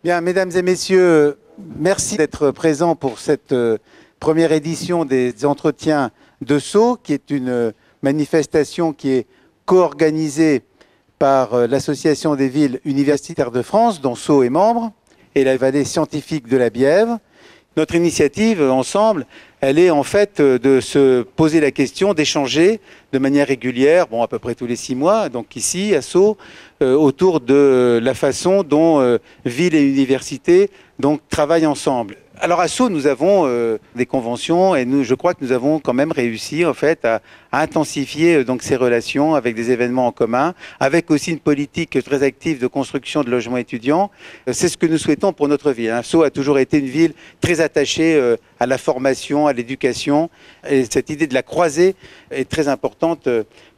Bien, mesdames et messieurs, merci d'être présents pour cette première édition des entretiens de Sceaux, qui est une manifestation qui est co-organisée par l'Association des villes universitaires de France, dont Sceaux est membre, et la vallée scientifique de la Bièvre. Notre initiative, ensemble, elle est en fait de se poser la question, d'échanger de manière régulière, à peu près tous les 6 mois, donc ici, à Sceaux, autour de la façon dont ville et université travaillent ensemble. Alors à Sceaux, nous avons des conventions et je crois que nous avons quand même réussi en fait à intensifier ces relations avec des événements en commun, avec aussi une politique très active de construction de logements étudiants. C'est ce que nous souhaitons pour notre ville. Sceaux a toujours été une ville très attachée à la formation, à l'éducation, et cette idée de la croisée est très importante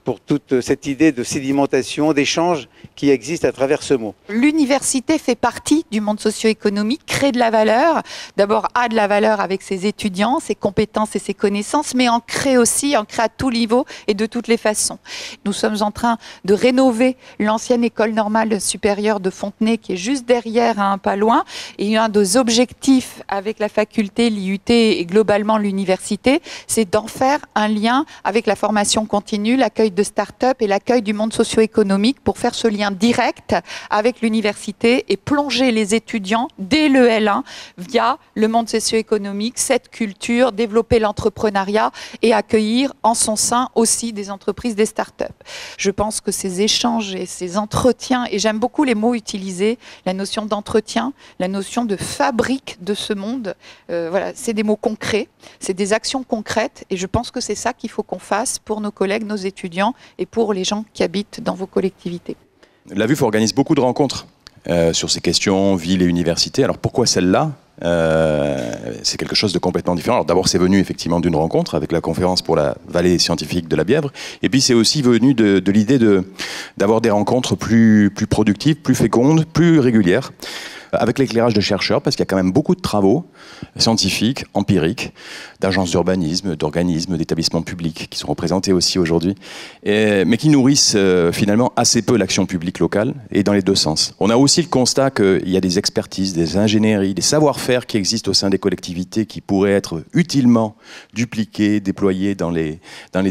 pour toute cette idée de sédimentation, d'échange qui existe à travers ce mot. L'université fait partie du monde socio-économique, crée de la valeur. D'abord, a de la valeur avec ses étudiants, ses compétences et ses connaissances, mais en crée aussi, en crée à tout niveau et de toutes les façons. Nous sommes en train de rénover l'ancienne école normale supérieure de Fontenay, qui est juste derrière, pas loin. Et un des objectifs avec la faculté, l'IUT et globalement l'université, c'est d'en faire un lien avec la formation continue, l'accueil de start-up et l'accueil du monde socio-économique pour faire ce lien direct avec l'université et plonger les étudiants dès le L1 via le monde socio-économique, cette culture, développer l'entrepreneuriat et accueillir en son sein aussi des entreprises, des start-up. Je pense que ces échanges et ces entretiens, et j'aime beaucoup les mots utilisés, la notion d'entretien, la notion de fabrique de ce monde, voilà, c'est des mots concrets, c'est des actions concrètes et je pense que c'est ça qu'il faut qu'on fasse pour nos collègues, nos étudiants et pour les gens qui habitent dans vos collectivités. La VUF organise beaucoup de rencontres sur ces questions, ville et université. Alors pourquoi celle-là ? C'est quelque chose de complètement différent. Alors d'abord, c'est venu effectivement d'une rencontre avec la conférence pour la vallée scientifique de la Bièvre. Et puis c'est aussi venu de l'idée d'avoir des rencontres plus productives, plus fécondes, plus régulières, avec l'éclairage de chercheurs, parce qu'il y a quand même beaucoup de travaux scientifiques, empiriques, d'agences d'urbanisme, d'organismes, d'établissements publics qui sont représentés aussi aujourd'hui, mais qui nourrissent finalement assez peu l'action publique locale, et dans les deux sens. On a aussi le constat qu'il y a des expertises, des ingénieries, des savoir-faire qui existent au sein des collectivités qui pourraient être utilement dupliqués, déployés dans les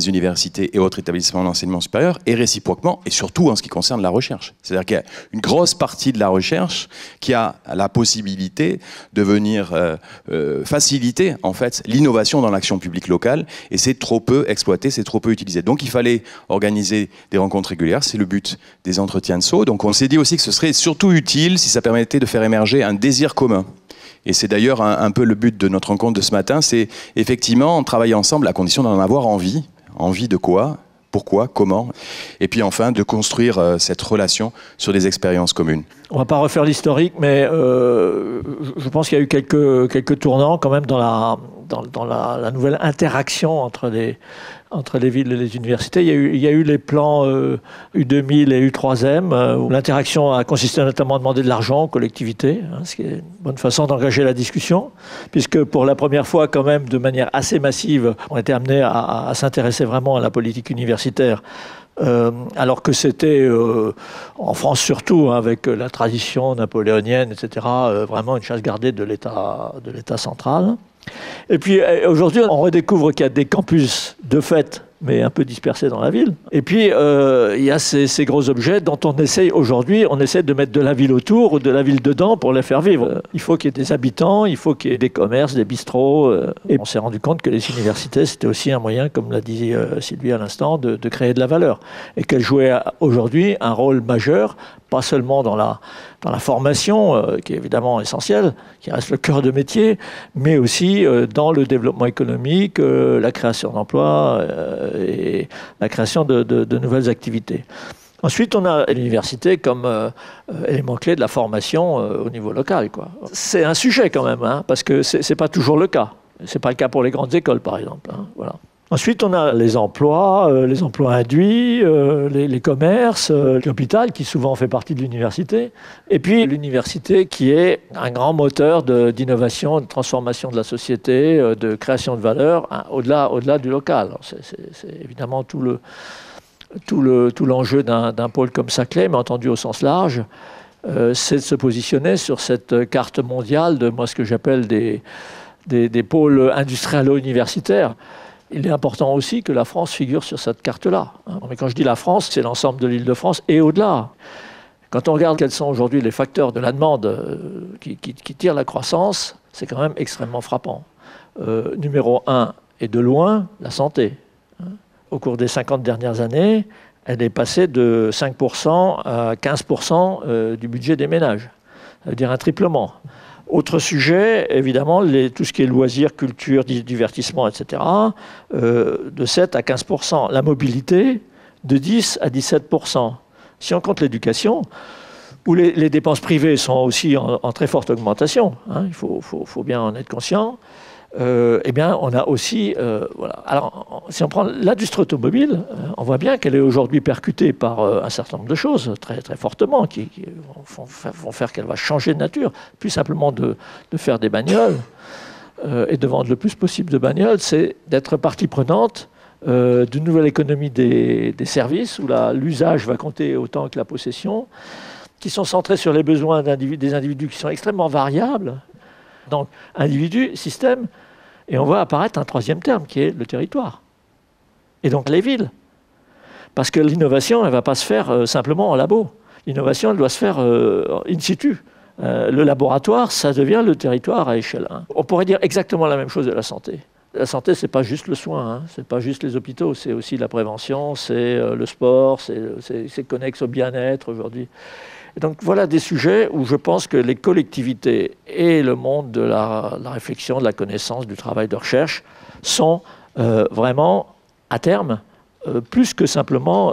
universités et autres établissements d'enseignement supérieur, et réciproquement, et surtout en ce qui concerne la recherche. C'est-à-dire qu'il y a une grosse partie de la recherche qui a la possibilité de venir faciliter en fait l'innovation dans l'action publique locale, et c'est trop peu exploité, c'est trop peu utilisé. Donc il fallait organiser des rencontres régulières, c'est le but des entretiens de Sceaux. Donc on s'est dit aussi que ce serait surtout utile si ça permettait de faire émerger un désir commun. Et c'est d'ailleurs un peu le but de notre rencontre de ce matin, c'est effectivement travailler ensemble à condition d'en avoir envie. Envie de quoi ? Pourquoi, comment, et puis enfin de construire cette relation sur des expériences communes. On ne va pas refaire l'historique, mais je pense qu'il y a eu quelques tournants quand même dans la nouvelle interaction entre les villes et les universités. Il y a eu les plans U2000 et U3M, où l'interaction a consisté notamment à demander de l'argent aux collectivités, ce qui est une bonne façon d'engager la discussion, puisque pour la première fois quand même, de manière assez massive, on était amené à s'intéresser vraiment à la politique universitaire, alors que c'était, en France surtout, avec la tradition napoléonienne, etc., vraiment une chasse gardée de l'État central. Et puis aujourd'hui, on redécouvre qu'il y a des campus de fait, mais un peu dispersés dans la ville. Et puis, il y a ces gros objets dont on essaie de mettre de la ville autour ou de la ville dedans pour les faire vivre. Il faut qu'il y ait des habitants, il faut qu'il y ait des commerces, des bistrots. Et on s'est rendu compte que les universités, c'était aussi un moyen, comme l'a dit Sylvie à l'instant, de créer de la valeur. Et qu'elles jouaient aujourd'hui un rôle majeur, pas seulement dans la formation, qui est évidemment essentielle, qui reste le cœur de métier, mais aussi dans le développement économique, la création d'emplois et la création de nouvelles activités. Ensuite, on a l'université comme élément clé de la formation au niveau local, quoi. C'est un sujet quand même, parce que c'est pas toujours le cas. C'est pas le cas pour les grandes écoles, par exemple. Voilà. Ensuite, on a les emplois induits, les commerces, l'hôpital qui souvent fait partie de l'université. Et puis l'université qui est un grand moteur d'innovation, de transformation de la société, de création de valeur, au-delà du local. C'est évidemment tout l'enjeu d'un pôle comme Saclay, mais entendu au sens large. c'est de se positionner sur cette carte mondiale de moi ce que j'appelle des pôles industrialo-universitaires. Il est important aussi que la France figure sur cette carte-là. Mais quand je dis la France, c'est l'ensemble de l'Île-de-France et au-delà. Quand on regarde quels sont aujourd'hui les facteurs de la demande qui tirent la croissance, c'est quand même extrêmement frappant. Numéro 1, et de loin, la santé. Au cours des 50 dernières années, elle est passée de 5% à 15% du budget des ménages. Ça veut dire un triplement. Autre sujet, évidemment, tout ce qui est loisirs, culture, divertissement, etc., de 7 à 15%. La mobilité, de 10 à 17%. Si on compte l'éducation, où les dépenses privées sont aussi en très forte augmentation, il faut bien en être conscient, eh bien, on a aussi... voilà. Alors, si on prend l'industrie automobile, on voit bien qu'elle est aujourd'hui percutée par un certain nombre de choses, très, très fortement, qui vont faire qu'elle va changer de nature. Plus simplement de faire des bagnoles et de vendre le plus possible de bagnoles, c'est d'être partie prenante d'une nouvelle économie des services, où l'usage va compter autant que la possession, qui sont centrés sur les besoins des individus qui sont extrêmement variables. Donc, individu, système, et on voit apparaître un troisième terme qui est le territoire. Et donc les villes. Parce que l'innovation, elle ne va pas se faire simplement en labo. L'innovation, elle doit se faire in situ. Le laboratoire, ça devient le territoire à échelle 1. On pourrait dire exactement la même chose de la santé. La santé, ce n'est pas juste le soin, ce n'est pas juste les hôpitaux, c'est aussi la prévention, c'est le sport, c'est connexe au bien-être aujourd'hui. Et donc voilà des sujets où je pense que les collectivités et le monde de la réflexion, de la connaissance, du travail de recherche sont vraiment, à terme, plus que simplement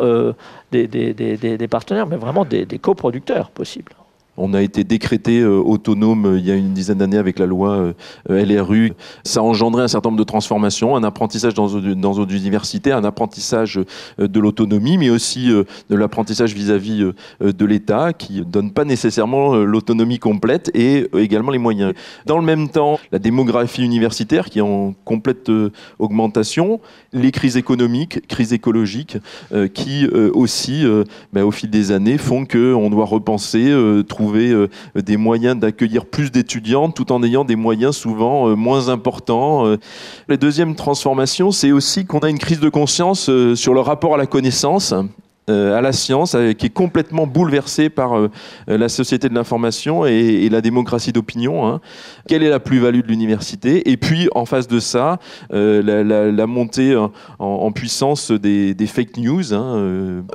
des partenaires, mais vraiment des coproducteurs possibles. On a été décrété autonome il y a une dizaine d'années avec la loi LRU. Ça a engendré un certain nombre de transformations, un apprentissage dans nos universités, un apprentissage de l'autonomie, mais aussi de l'apprentissage vis-à-vis de l'État, qui ne donne pas nécessairement l'autonomie complète et également les moyens. Dans le même temps, la démographie universitaire qui est en complète augmentation, les crises économiques, crises écologiques, qui aussi, au fil des années, font qu'on doit repenser, trouver des moyens d'accueillir plus d'étudiants tout en ayant des moyens souvent moins importants. La deuxième transformation, c'est aussi qu'on a une crise de conscience sur le rapport à la connaissance, à la science, qui est complètement bouleversée par la société de l'information et la démocratie d'opinion. Quelle est la plus-value de l'université? Et puis, en face de ça, la montée en puissance des fake news.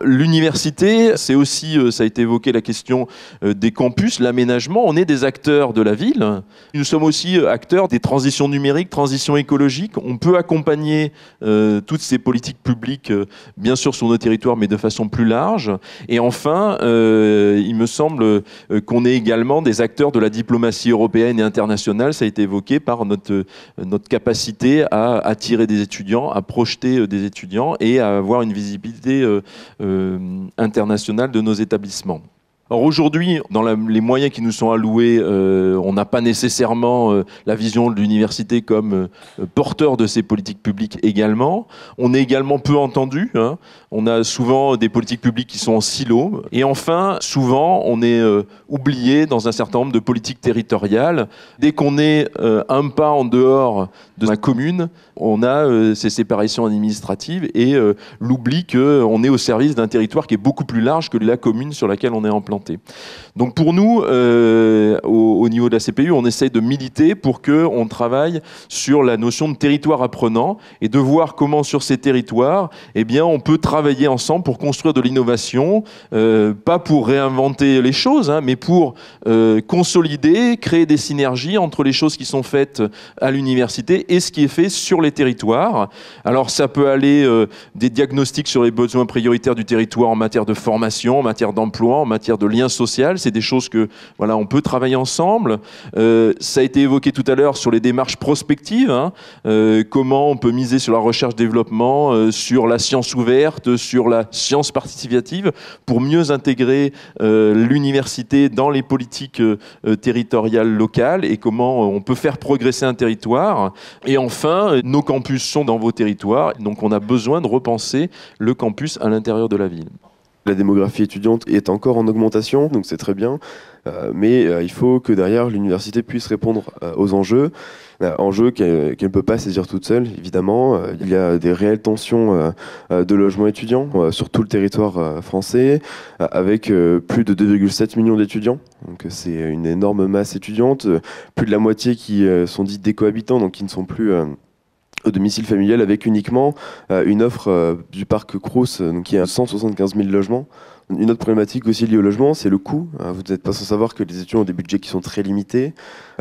L'université, c'est aussi, ça a été évoqué, la question des campus, l'aménagement. On est des acteurs de la ville. Nous sommes aussi acteurs des transitions numériques, transitions écologiques. On peut accompagner toutes ces politiques publiques, bien sûr sur nos territoires, mais de façon plus large. Et enfin, il me semble qu'on est également des acteurs de la diplomatie européenne et internationale. Ça a été évoqué par notre capacité à attirer des étudiants, à projeter des étudiants et à avoir une visibilité internationale de nos établissements. Alors aujourd'hui, dans les moyens qui nous sont alloués, on n'a pas nécessairement la vision de l'université comme porteur de ces politiques publiques également. On est également peu entendu. On a souvent des politiques publiques qui sont en silo. Et enfin, souvent, on est oublié dans un certain nombre de politiques territoriales. Dès qu'on est un pas en dehors de la commune, on a ces séparations administratives et l'oubli qu'on est au service d'un territoire qui est beaucoup plus large que la commune sur laquelle on est implanté. Donc pour nous, au niveau de la CPU, on essaye de militer pour qu'on travaille sur la notion de territoire apprenant et de voir comment sur ces territoires, eh bien, on peut travailler ensemble pour construire de l'innovation, pas pour réinventer les choses, mais pour consolider, créer des synergies entre les choses qui sont faites à l'université et ce qui est fait sur les territoires. Alors ça peut aller des diagnostics sur les besoins prioritaires du territoire en matière de formation, en matière d'emploi, en matière de lien social, c'est des choses que voilà, on peut travailler ensemble. Ça a été évoqué tout à l'heure sur les démarches prospectives, comment on peut miser sur la recherche-développement, sur la science ouverte, sur la science participative, pour mieux intégrer l'université dans les politiques territoriales locales et comment on peut faire progresser un territoire. Et enfin, nos campus sont dans vos territoires, donc on a besoin de repenser le campus à l'intérieur de la ville. La démographie étudiante est encore en augmentation, donc c'est très bien. Mais il faut que derrière l'université puisse répondre aux enjeux. Enjeux qu'elle ne peut pas saisir toute seule, évidemment. Il y a des réelles tensions de logements étudiants sur tout le territoire français, avec plus de 2,7 millions d'étudiants. Donc c'est une énorme masse étudiante. Plus de la moitié qui sont dits décohabitants, donc qui ne sont plus au domicile familial, avec uniquement une offre du parc Crous, qui a 175 000 logements. Une autre problématique aussi liée au logement, c'est le coût. Vous n'êtes pas sans savoir que les étudiants ont des budgets qui sont très limités.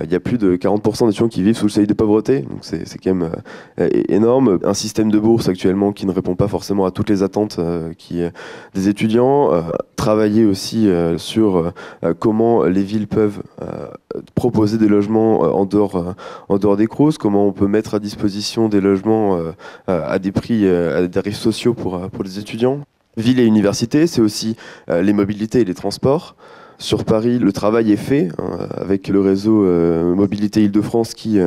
Il y a plus de 40% d'étudiants qui vivent sous le seuil de pauvreté, donc c'est quand même énorme. Un système de bourse actuellement qui ne répond pas forcément à toutes les attentes des étudiants. Travailler aussi sur comment les villes peuvent proposer des logements en dehors des Crous, comment on peut mettre à disposition des logements à des prix, à des tarifs sociaux pour les étudiants. Ville et université, c'est aussi les mobilités et les transports. Sur Paris, le travail est fait avec le réseau Mobilité Île-de-France qui,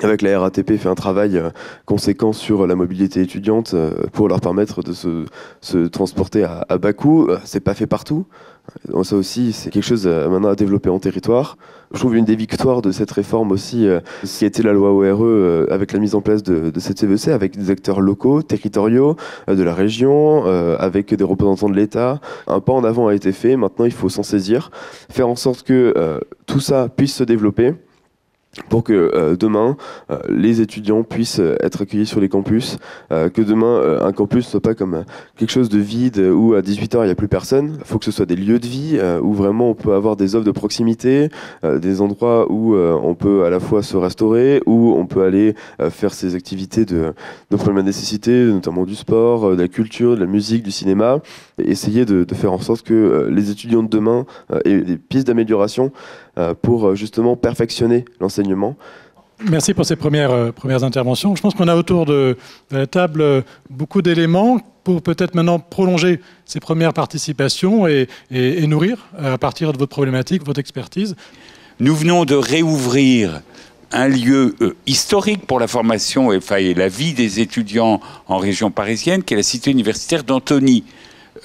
avec la RATP, fait un travail conséquent sur la mobilité étudiante pour leur permettre de se transporter à bas coût. C'est pas fait partout. Donc ça aussi, c'est quelque chose maintenant à développer en territoire. Je trouve une des victoires de cette réforme aussi, ce qui a été la loi ORE avec la mise en place de cette CVEC, avec des acteurs locaux, territoriaux, de la région, avec des représentants de l'État. Un pas en avant a été fait, maintenant il faut s'en saisir, faire en sorte que tout ça puisse se développer, pour que demain, les étudiants puissent être accueillis sur les campus, que demain, un campus ne soit pas comme quelque chose de vide où à 18h, il n'y a plus personne. Il faut que ce soit des lieux de vie où vraiment on peut avoir des offres de proximité, des endroits où on peut à la fois se restaurer, où on peut aller faire ses activités de première nécessité, notamment du sport, de la culture, de la musique, du cinéma, et essayer de faire en sorte que les étudiants de demain aient des pistes d'amélioration pour justement perfectionner l'enseignement. Merci pour ces premières interventions. Je pense qu'on a autour de la table beaucoup d'éléments pour peut-être maintenant prolonger ces premières participations et nourrir à partir de votre problématique, votre expertise. Nous venons de réouvrir un lieu historique pour la formation et la vie des étudiants en région parisienne, qui est la cité universitaire d'Antony.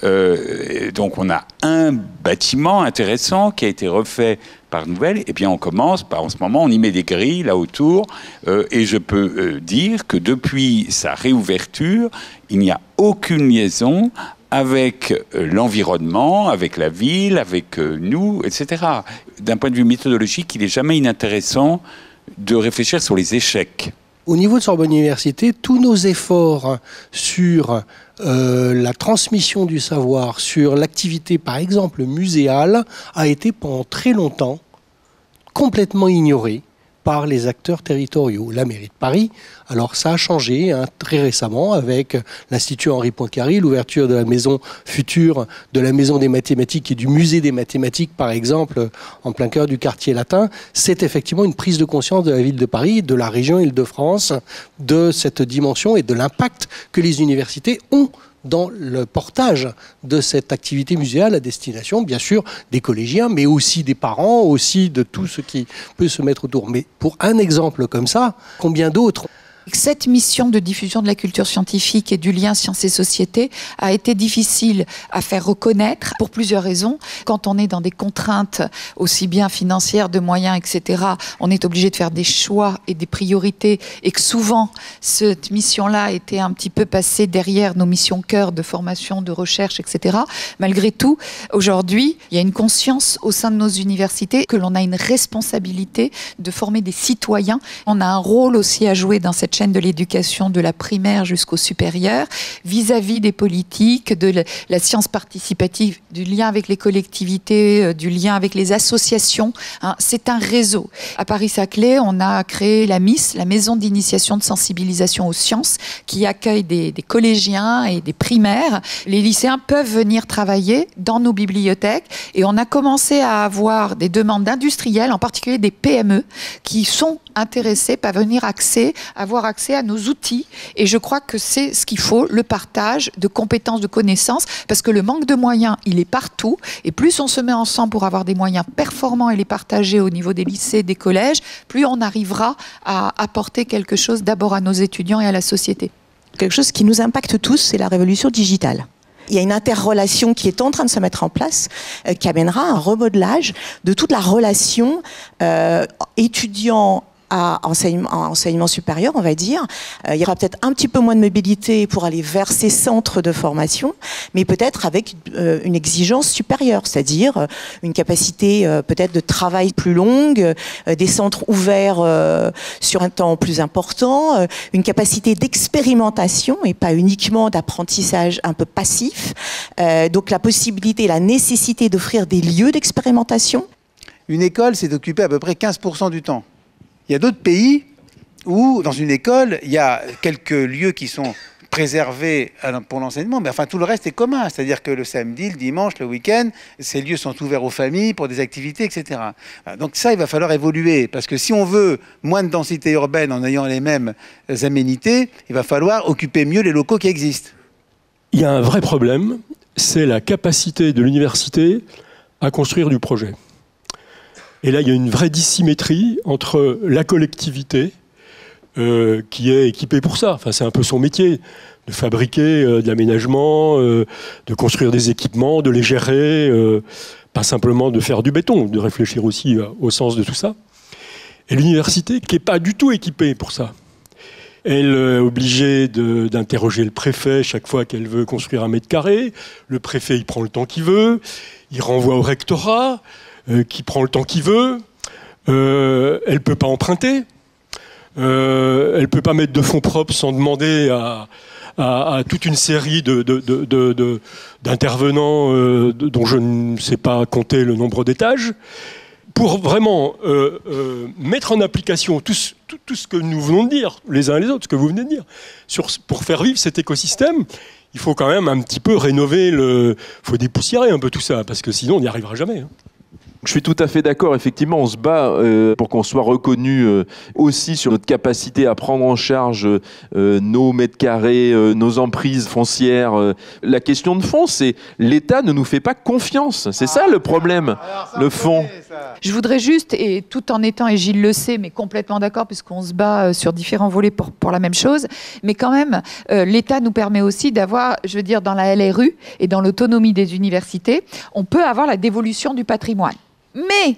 Donc on a un bâtiment intéressant qui a été refait par Nouvelle, et bien on commence par, en ce moment, on y met des grilles là autour, et je peux dire que depuis sa réouverture, il n'y a aucune liaison avec l'environnement, avec la ville, avec nous, etc. D'un point de vue méthodologique, il n'est jamais inintéressant de réfléchir sur les échecs. Au niveau de Sorbonne Université, tous nos efforts sur la transmission du savoir, sur l'activité par exemple muséale, a été pendant très longtemps complètement ignoré par les acteurs territoriaux. La mairie de Paris, alors ça a changé très récemment avec l'Institut Henri Poincaré, l'ouverture de la maison future, de la maison des mathématiques et du musée des mathématiques par exemple, en plein cœur du quartier latin. C'est effectivement une prise de conscience de la ville de Paris, de la région Île-de-France, de cette dimension et de l'impact que les universités ont dans le portage de cette activité muséale à destination, bien sûr, des collégiens, mais aussi des parents, aussi de tout ce qui peut se mettre autour. Mais pour un exemple comme ça, combien d'autres ? Cette mission de diffusion de la culture scientifique et du lien sciences et société a été difficile à faire reconnaître pour plusieurs raisons. Quand on est dans des contraintes aussi bien financières, de moyens, etc., on est obligé de faire des choix et des priorités, et que souvent cette mission-là était un petit peu passée derrière nos missions cœur de formation, de recherche, etc. Malgré tout, aujourd'hui, il y a une conscience au sein de nos universités que l'on a une responsabilité de former des citoyens. On a un rôle aussi à jouer dans cette chaîne de l'éducation de la primaire jusqu'au supérieur, vis-à-vis des politiques, de la science participative, du lien avec les collectivités, du lien avec les associations. C'est un réseau. À Paris-Saclay, on a créé la MIS, la Maison d'initiation de sensibilisation aux sciences, qui accueille des collégiens et des primaires. Les lycéens peuvent venir travailler dans nos bibliothèques, et on a commencé à avoir des demandes d'industriels, en particulier des PME, qui sont intéressés par venir avoir accès à nos outils. Et je crois que c'est ce qu'il faut, le partage de compétences, de connaissances, parce que le manque de moyens, il est partout. Et plus on se met ensemble pour avoir des moyens performants et les partager au niveau des lycées, des collèges, plus on arrivera à apporter quelque chose d'abord à nos étudiants et à la société. Quelque chose qui nous impacte tous, c'est la révolution digitale. Il y a une interrelation qui est en train de se mettre en place, qui amènera un remodelage de toute la relation étudiant à enseignement supérieur, on va dire. Il y aura peut-être un petit peu moins de mobilité pour aller vers ces centres de formation, mais peut-être avec une exigence supérieure, c'est-à-dire une capacité peut-être de travail plus longue, des centres ouverts sur un temps plus important, une capacité d'expérimentation et pas uniquement d'apprentissage un peu passif. Donc la possibilité, la nécessité d'offrir des lieux d'expérimentation. Une école, c'est occupé à peu près 15% du temps. Il y a d'autres pays où, dans une école, il y a quelques lieux qui sont préservés pour l'enseignement, mais enfin tout le reste est commun. C'est-à-dire que le samedi, le dimanche, le week-end, ces lieux sont ouverts aux familles pour des activités, etc. Donc ça, il va falloir évoluer, parce que si on veut moins de densité urbaine en ayant les mêmes aménités, il va falloir occuper mieux les locaux qui existent. Il y a un vrai problème, c'est la capacité de l'université à construire du projet. Et là, il y a une vraie dissymétrie entre la collectivité, qui est équipée pour ça. Enfin, c'est un peu son métier, de fabriquer de l'aménagement, de construire des équipements, de les gérer, pas simplement de faire du béton, de réfléchir aussi au sens de tout ça. Et l'université, qui n'est pas du tout équipée pour ça. Elle est obligée d'interroger le préfet chaque fois qu'elle veut construire 1 mètre carré. Le préfet, il prend le temps qu'il veut, il renvoie au rectorat, qui prend le temps qu'il veut, elle ne peut pas emprunter, elle ne peut pas mettre de fonds propres sans demander à toute une série d'intervenants dont je ne sais pas compter le nombre d'étages. Pour vraiment mettre en application tout ce que nous venons de dire, les uns et les autres, ce que vous venez de dire, pour faire vivre cet écosystème, il faut quand même un petit peu rénover, il faut dépoussiérer un peu tout ça, parce que sinon on n'y arrivera jamais. Je suis tout à fait d'accord. Effectivement, on se bat pour qu'on soit reconnu aussi sur notre capacité à prendre en charge nos mètres carrés, nos emprises foncières. La question de fond, c'est l'État ne nous fait pas confiance. C'est ça le problème, le fond. Je voudrais juste, et tout en étant, et Gilles le sait, mais complètement d'accord, puisqu'on se bat sur différents volets pour la même chose, mais quand même, l'État nous permet aussi d'avoir, je veux dire, dans la LRU et dans l'autonomie des universités, on peut avoir la dévolution du patrimoine. Mais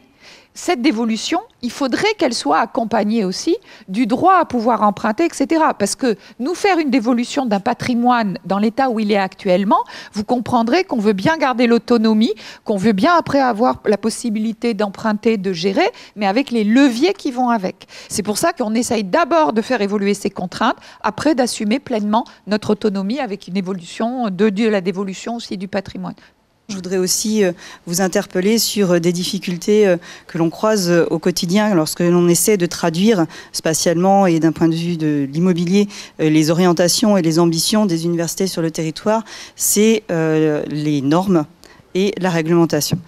cette dévolution, il faudrait qu'elle soit accompagnée aussi du droit à pouvoir emprunter, etc. Parce que nous faire une dévolution d'un patrimoine dans l'état où il est actuellement, vous comprendrez qu'on veut bien garder l'autonomie, qu'on veut bien après avoir la possibilité d'emprunter, de gérer, mais avec les leviers qui vont avec. C'est pour ça qu'on essaye d'abord de faire évoluer ces contraintes, après d'assumer pleinement notre autonomie avec une évolution de la dévolution aussi du patrimoine. Je voudrais aussi vous interpeller sur des difficultés que l'on croise au quotidien lorsque l'on essaie de traduire spatialement et d'un point de vue de l'immobilier les orientations et les ambitions des universités sur le territoire, c'est les normes et la réglementation.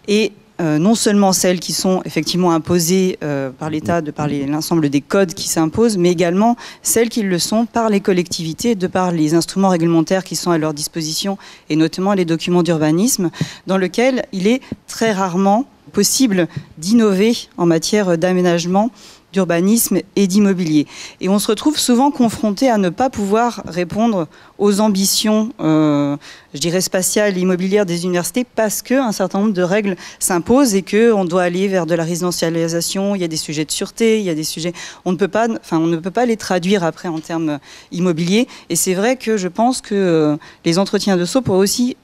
Et non seulement celles qui sont effectivement imposées par l'État de par l'ensemble des codes qui s'imposent, mais également celles qui le sont par les collectivités, de par les instruments réglementaires qui sont à leur disposition, et notamment les documents d'urbanisme, dans lesquels il est très rarement possible d'innover en matière d'aménagement, d'urbanisme et d'immobilier. Et on se retrouve souvent confronté à ne pas pouvoir répondre aux ambitions, je dirais, spatiales et immobilières des universités parce qu'un certain nombre de règles s'imposent et qu'on doit aller vers de la résidentialisation, il y a des sujets de sûreté, il y a des sujets... On ne peut pas les traduire après en termes immobiliers. Et c'est vrai que je pense que les entretiens de Sceaux pourraient aussi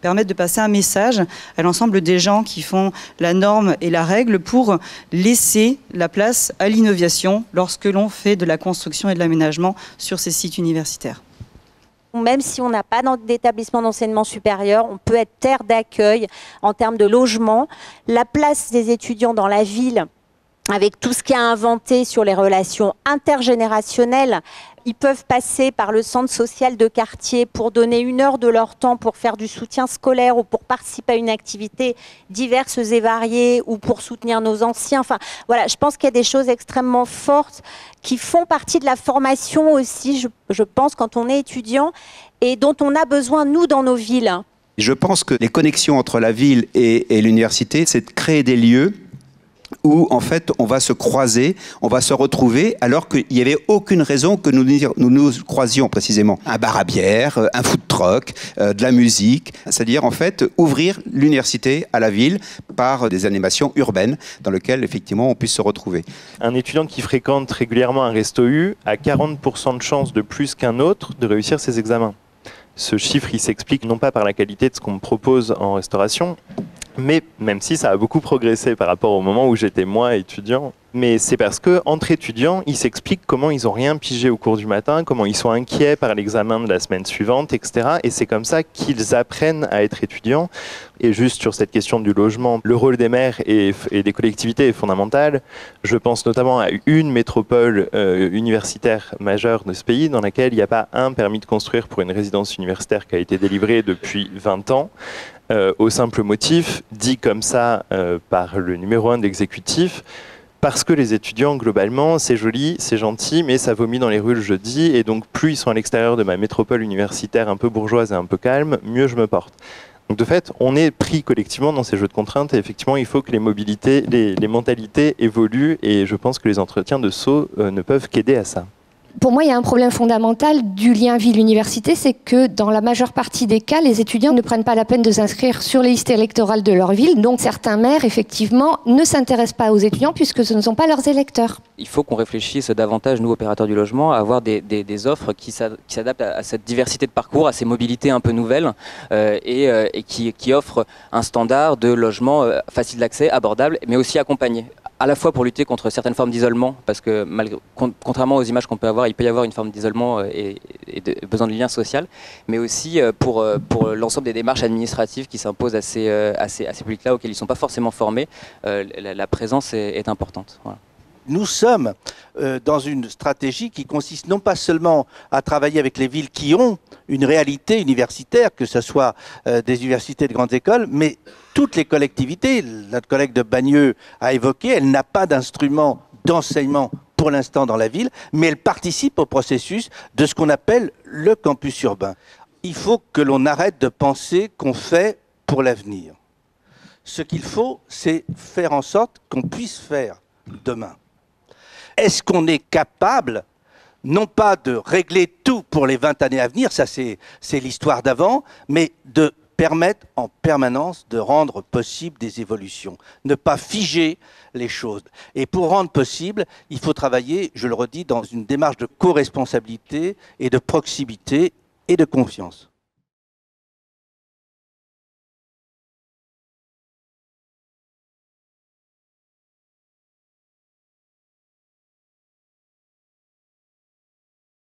permettre de passer un message à l'ensemble des gens qui font la norme et la règle pour laisser la place à l'innovation lorsque l'on fait de la construction et de l'aménagement sur ces sites universitaires. Même si on n'a pas d'établissement d'enseignement supérieur, on peut être terre d'accueil en termes de logement. La place des étudiants dans la ville, avec tout ce qu'il y a inventé sur les relations intergénérationnelles, ils peuvent passer par le centre social de quartier pour donner 1 heure de leur temps pour faire du soutien scolaire ou pour participer à une activité diverse et variée ou pour soutenir nos anciens. Enfin, voilà, je pense qu'il y a des choses extrêmement fortes qui font partie de la formation aussi, je pense, quand on est étudiant et dont on a besoin, nous, dans nos villes. Je pense que les connexions entre la ville et l'université, c'est de créer des lieux où en fait on va se croiser, on va se retrouver, alors qu'il n'y avait aucune raison que nous croisions précisément. Un bar à bière, un food truck, de la musique, c'est-à-dire en fait ouvrir l'université à la ville par des animations urbaines dans lesquelles effectivement on puisse se retrouver. Un étudiant qui fréquente régulièrement un resto U a 40% de chances de plus qu'un autre de réussir ses examens. Ce chiffre, il s'explique non pas par la qualité de ce qu'on me propose en restauration, mais même si ça a beaucoup progressé par rapport au moment où j'étais moi étudiant, mais c'est parce que entre étudiants, ils s'expliquent comment ils n'ont rien pigé au cours du matin, comment ils sont inquiets par l'examen de la semaine suivante, etc. Et c'est comme ça qu'ils apprennent à être étudiants. Et juste sur cette question du logement, le rôle des maires et des collectivités est fondamental. Je pense notamment à une métropole universitaire majeure de ce pays dans laquelle il n'y a pas un permis de construire pour une résidence universitaire qui a été délivré depuis 20 ans. Au simple motif, dit comme ça par le numéro 1 de l'exécutif, parce que les étudiants, globalement, c'est joli, c'est gentil, mais ça vomit dans les rues le jeudi, et donc plus ils sont à l'extérieur de ma métropole universitaire un peu bourgeoise et un peu calme, mieux je me porte. Donc de fait, on est pris collectivement dans ces jeux de contraintes, et effectivement, il faut que les mobilités, les mentalités évoluent, et je pense que les entretiens de Sceaux ne peuvent qu'aider à ça. Pour moi, il y a un problème fondamental du lien ville-université, c'est que dans la majeure partie des cas, les étudiants ne prennent pas la peine de s'inscrire sur les listes électorales de leur ville. Donc certains maires, effectivement, ne s'intéressent pas aux étudiants puisque ce ne sont pas leurs électeurs. Il faut qu'on réfléchisse davantage, nous, opérateurs du logement, à avoir des offres qui s'adaptent à cette diversité de parcours, à ces mobilités un peu nouvelles et qui offrent un standard de logement facile d'accès, abordable, mais aussi accompagné. À la fois pour lutter contre certaines formes d'isolement, parce que contrairement aux images qu'on peut avoir, il peut y avoir une forme d'isolement et de besoin de lien social, mais aussi pour l'ensemble des démarches administratives qui s'imposent à ces publics-là, auxquels ils ne sont pas forcément formés. La présence est importante. Voilà. Nous sommes dans une stratégie qui consiste non pas seulement à travailler avec les villes qui ont une réalité universitaire, que ce soit des universités de grandes écoles, mais toutes les collectivités. Notre collègue de Bagneux a évoqué, elle n'a pas d'instrument d'enseignement pour l'instant dans la ville, mais elle participe au processus de ce qu'on appelle le campus urbain. Il faut que l'on arrête de penser qu'on fait pour l'avenir. Ce qu'il faut, c'est faire en sorte qu'on puisse faire demain. Est-ce qu'on est capable, non pas de régler tout pour les 20 années à venir, ça c'est l'histoire d'avant, mais de permettre en permanence de rendre possible des évolutions, ne pas figer les choses. Et pour rendre possible, il faut travailler, je le redis, dans une démarche de co-responsabilité et de proximité et de confiance.